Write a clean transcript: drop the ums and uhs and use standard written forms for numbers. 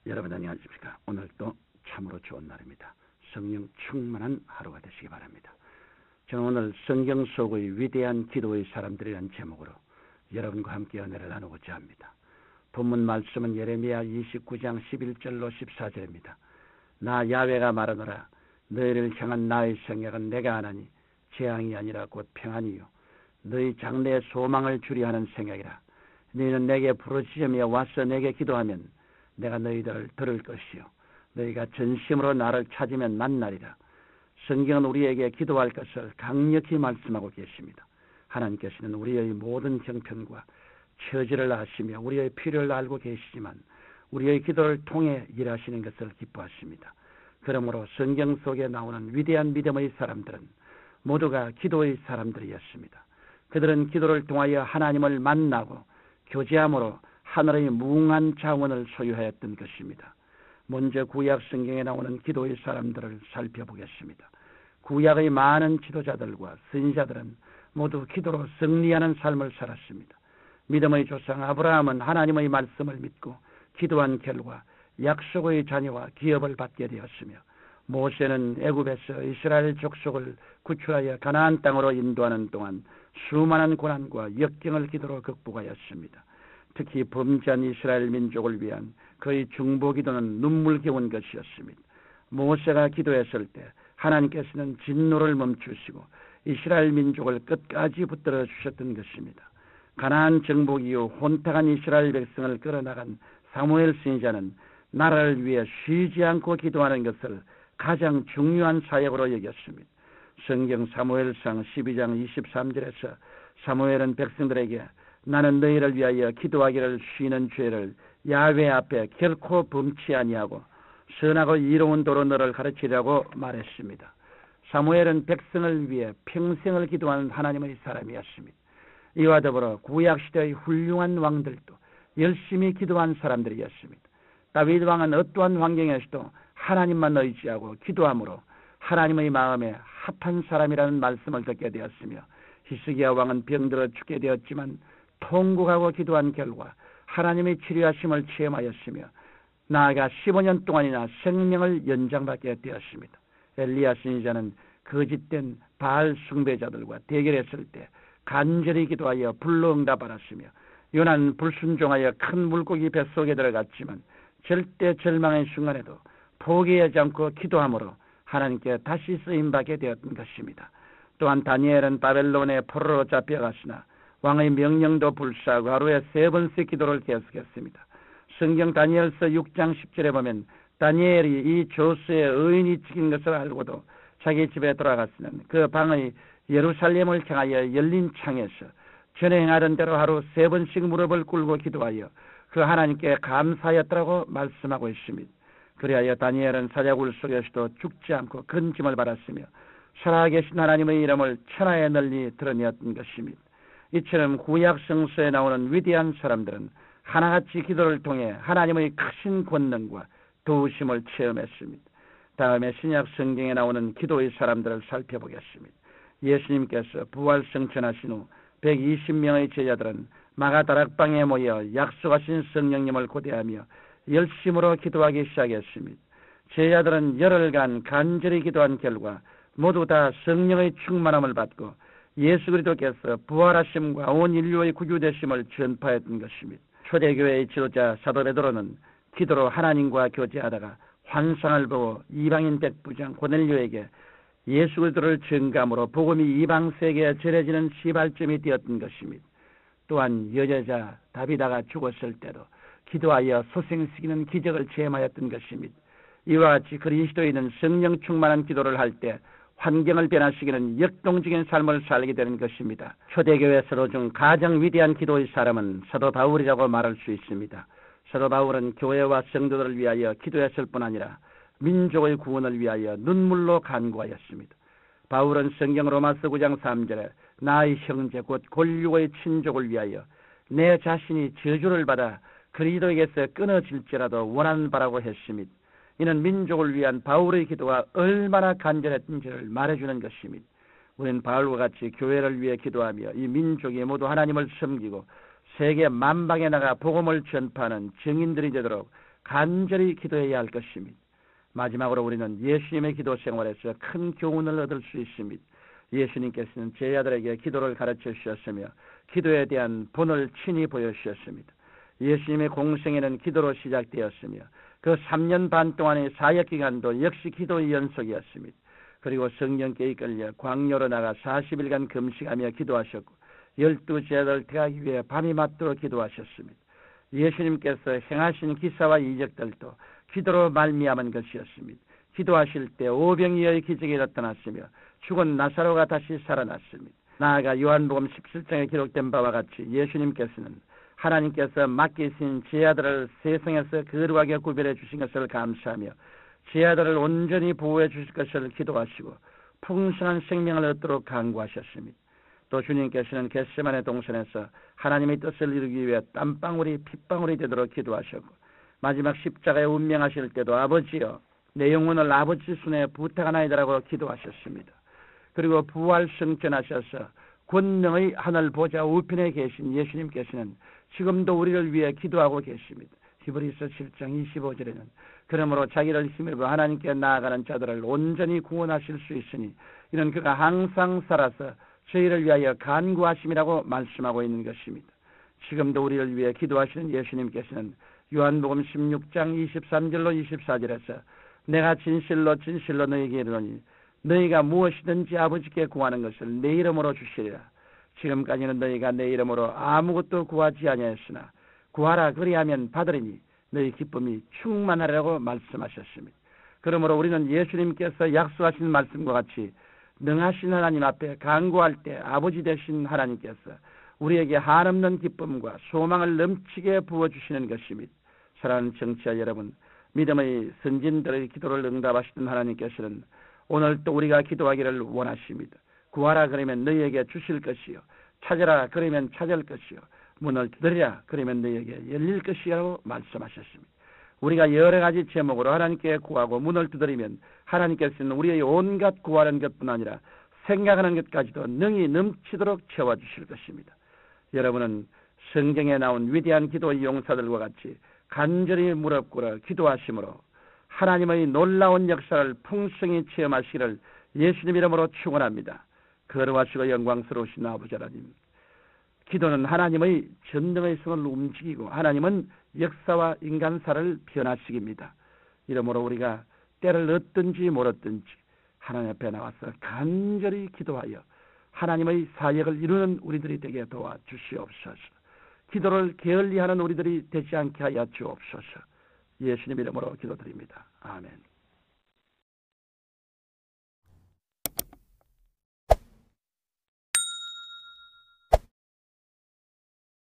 여러분 안녕하십니까? 오늘도 참으로 좋은 날입니다. 성령 충만한 하루가 되시기 바랍니다. 저는 오늘 성경 속의 위대한 기도의 사람들이라는 제목으로 여러분과 함께 은혜를 나누고자 합니다. 본문 말씀은 예레미야 29장 11절로 14절입니다. 나 야훼가 말하노라. 너희를 향한 나의 생각은 내가 아나니 재앙이 아니라 곧 평안이요 너희 장래의 소망을 주리 하는 생각이라. 너희는 내게 부르짖으며 와서 내게 기도하면 내가 너희들을 들을 것이요 너희가 전심으로 나를 찾으면 만나리라. 성경은 우리에게 기도할 것을 강력히 말씀하고 계십니다. 하나님께서는 우리의 모든 형편과 처지를 아시며 우리의 필요를 알고 계시지만 우리의 기도를 통해 일하시는 것을 기뻐하십니다. 그러므로 성경 속에 나오는 위대한 믿음의 사람들은 모두가 기도의 사람들이었습니다. 그들은 기도를 통하여 하나님을 만나고 교제함으로 하늘의 무궁한 자원을 소유하였던 것입니다. 먼저 구약 성경에 나오는 기도의 사람들을 살펴보겠습니다. 구약의 많은 지도자들과 선지자들은 모두 기도로 승리하는 삶을 살았습니다. 믿음의 조상 아브라함은 하나님의 말씀을 믿고 기도한 결과 약속의 자녀와 기업을 받게 되었으며, 모세는 애굽에서 이스라엘 족속을 구출하여 가나안 땅으로 인도하는 동안 수많은 고난과 역경을 기도로 극복하였습니다. 특히 범죄한 이스라엘 민족을 위한 그의 중보 기도는 눈물겨운 것이었습니다. 모세가 기도했을 때 하나님께서는 진노를 멈추시고 이스라엘 민족을 끝까지 붙들어 주셨던 것입니다. 가나안 정복 이후 혼탁한 이스라엘 백성을 끌어나간 사무엘 선지자는 나라를 위해 쉬지 않고 기도하는 것을 가장 중요한 사역으로 여겼습니다. 성경 사무엘상 12장 23절에서 사무엘은 백성들에게 나는 너희를 위하여 기도하기를 쉬는 죄를 야훼 앞에 결코 범치 아니하고 선하고 이로운 도로 너를 가르치려고 말했습니다. 사무엘은 백성을 위해 평생을 기도하는 하나님의 사람이었습니다. 이와 더불어 구약시대의 훌륭한 왕들도 열심히 기도한 사람들이었습니다. 다윗 왕은 어떠한 환경에서도 하나님만 의지하고 기도함으로 하나님의 마음에 합한 사람이라는 말씀을 듣게 되었으며, 히스기야 왕은 병들어 죽게 되었지만 통곡하고 기도한 결과 하나님의 치료하심을 체험하였으며 나아가 15년 동안이나 생명을 연장받게 되었습니다. 엘리야 선지자는 거짓된 바알 숭배자들과 대결했을 때 간절히 기도하여 불로 응답받았으며, 요나는 불순종하여 큰 물고기 뱃속에 들어갔지만 절대 절망의 순간에도 포기하지 않고 기도함으로 하나님께 다시 쓰임받게 되었던 것입니다. 또한 다니엘은 바벨론의 포로로 잡혀갔으나 왕의 명령도 불사하고 하루에 3번씩 기도를 계속했습니다. 성경 다니엘서 6장 10절에 보면 다니엘이 이 조스의 의인이 죽인 것을 알고도 자기 집에 돌아갔으면 그 방의 예루살렘을 향하여 열린 창에서 전에 행하던 대로 하루 3번씩 무릎을 꿇고 기도하여 그 하나님께 감사하였다고 말씀하고 있습니다. 그리하여 다니엘은 사자굴 속에서도 죽지 않고 큰 짐을 받았으며 살아계신 하나님의 이름을 천하에 널리 드러내었던 것입니다. 이처럼 구약 성서에 나오는 위대한 사람들은 하나같이 기도를 통해 하나님의 크신 권능과 도우심을 체험했습니다. 다음에 신약 성경에 나오는 기도의 사람들을 살펴보겠습니다. 예수님께서 부활 승천하신 후 120명의 제자들은 마가다락방에 모여 약속하신 성령님을 고대하며 열심으로 기도하기 시작했습니다. 제자들은 열흘간 간절히 기도한 결과 모두 다 성령의 충만함을 받고 예수 그리스도께서 부활하심과 온 인류의 구주되심을 전파했던 것입니다. 초대교회의 지도자 사도 베드로는 기도로 하나님과 교제하다가 환상을 보고 이방인 백부장 고넬료에게 예수 그리스도를 증감으로 복음이 이방 세계에 전해지는 시발점이 되었던 것입니다. 또한 여제자 다비다가 죽었을 때도 기도하여 소생시키는 기적을 체험하였던 것입니다. 이와 같이 그리스도인은 성령 충만한 기도를 할 때 환경을 변화시키는 역동적인 삶을 살게 되는 것입니다. 초대교회 서로 중 가장 위대한 기도의 사람은 사도 바울이라고 말할 수 있습니다. 사도 바울은 교회와 성도들을 위하여 기도했을 뿐 아니라 민족의 구원을 위하여 눈물로 간구하였습니다. 바울은 성경 로마서 9장 3절에 나의 형제 곧 골육의 친족을 위하여 내 자신이 저주를 받아 그리스도에게서 끊어질지라도 원하는 바라고 했습니다. 이는 민족을 위한 바울의 기도가 얼마나 간절했는지를 말해주는 것입니다. 우리는 바울과 같이 교회를 위해 기도하며 이 민족이 모두 하나님을 섬기고 세계 만방에 나가 복음을 전파하는 증인들이 되도록 간절히 기도해야 할 것입니다. 마지막으로 우리는 예수님의 기도 생활에서 큰 교훈을 얻을 수 있습니다. 예수님께서는 제자들에게 기도를 가르쳐 주셨으며 기도에 대한 본을 친히 보여주셨습니다. 예수님의 공생애는 기도로 시작되었으며 그 3년 반 동안의 사역기간도 역시 기도의 연속이었습니다. 그리고 성령께 이끌려 광야로 나가 40일간 금식하며 기도하셨고 12제자를 대하기 위해 밤이 맞도록 기도하셨습니다. 예수님께서 행하신 기사와 이적들도 기도로 말미암은 것이었습니다. 기도하실 때 오병이어의 기적이 나타났으며 죽은 나사로가 다시 살아났습니다. 나아가 요한복음 17장에 기록된 바와 같이 예수님께서는 하나님께서 맡기신 제자들을 세상에서 거룩하게 구별해 주신 것을 감사하며 제자들을 온전히 보호해 주실 것을 기도하시고 풍성한 생명을 얻도록 간구하셨습니다. 또 주님께서는 겟세마네 동산에서 하나님의 뜻을 이루기 위해 땀방울이 핏방울이 되도록 기도하셨고 마지막 십자가에 운명하실 때도 아버지여 내 영혼을 아버지 손에 부탁하나이다라고 기도하셨습니다. 그리고 부활 승천하셔서 권능의 하늘 보좌 우편에 계신 예수님께서는 지금도 우리를 위해 기도하고 계십니다. 히브리서 7장 25절에는 그러므로 자기를 힘입어 하나님께 나아가는 자들을 온전히 구원하실 수 있으니 이는 그가 항상 살아서 저희를 위하여 간구하심이라고 말씀하고 있는 것입니다. 지금도 우리를 위해 기도하시는 예수님께서는 요한복음 16장 23절로 24절에서 내가 진실로 진실로 너희에게 이르노니 너희가 무엇이든지 아버지께 구하는 것을 내 이름으로 주시리라. 지금까지는 너희가 내 이름으로 아무것도 구하지 아니하였으나 구하라 그리하면 받으리니 너희 기쁨이 충만하리라고 말씀하셨습니다. 그러므로 우리는 예수님께서 약속하신 말씀과 같이 능하신 하나님 앞에 간구할 때 아버지 되신 하나님께서 우리에게 한없는 기쁨과 소망을 넘치게 부어주시는 것입니다. 사랑하는 청취자 여러분, 믿음의 선진들의 기도를 응답하시던 하나님께서는 오늘 또 우리가 기도하기를 원하십니다. 구하라 그러면 너희에게 주실 것이요 찾으라 그러면 찾을 것이요 문을 두드리라 그러면 너희에게 열릴 것이라고 말씀하셨습니다. 우리가 여러 가지 제목으로 하나님께 구하고 문을 두드리면 하나님께서는 우리의 온갖 구하는 것뿐 아니라 생각하는 것까지도 능히 넘치도록 채워주실 것입니다. 여러분은 성경에 나온 위대한 기도의 용사들과 같이 간절히 무릎 꿇어 기도하심으로 하나님의 놀라운 역사를 풍성히 체험하시기를 예수님 이름으로 축원합니다. 거룩하시고 영광스러우신 아버지 하나님, 기도는 하나님의 전능의 성을 움직이고 하나님은 역사와 인간사를 변화시킵니다. 이러므로 우리가 때를 얻든지 몰았든지 하나님 앞에 나와서 간절히 기도하여 하나님의 사역을 이루는 우리들이 되게 도와주시옵소서. 기도를 게을리하는 우리들이 되지 않게 하여 주옵소서. 예수님 이름으로 기도드립니다. 아멘.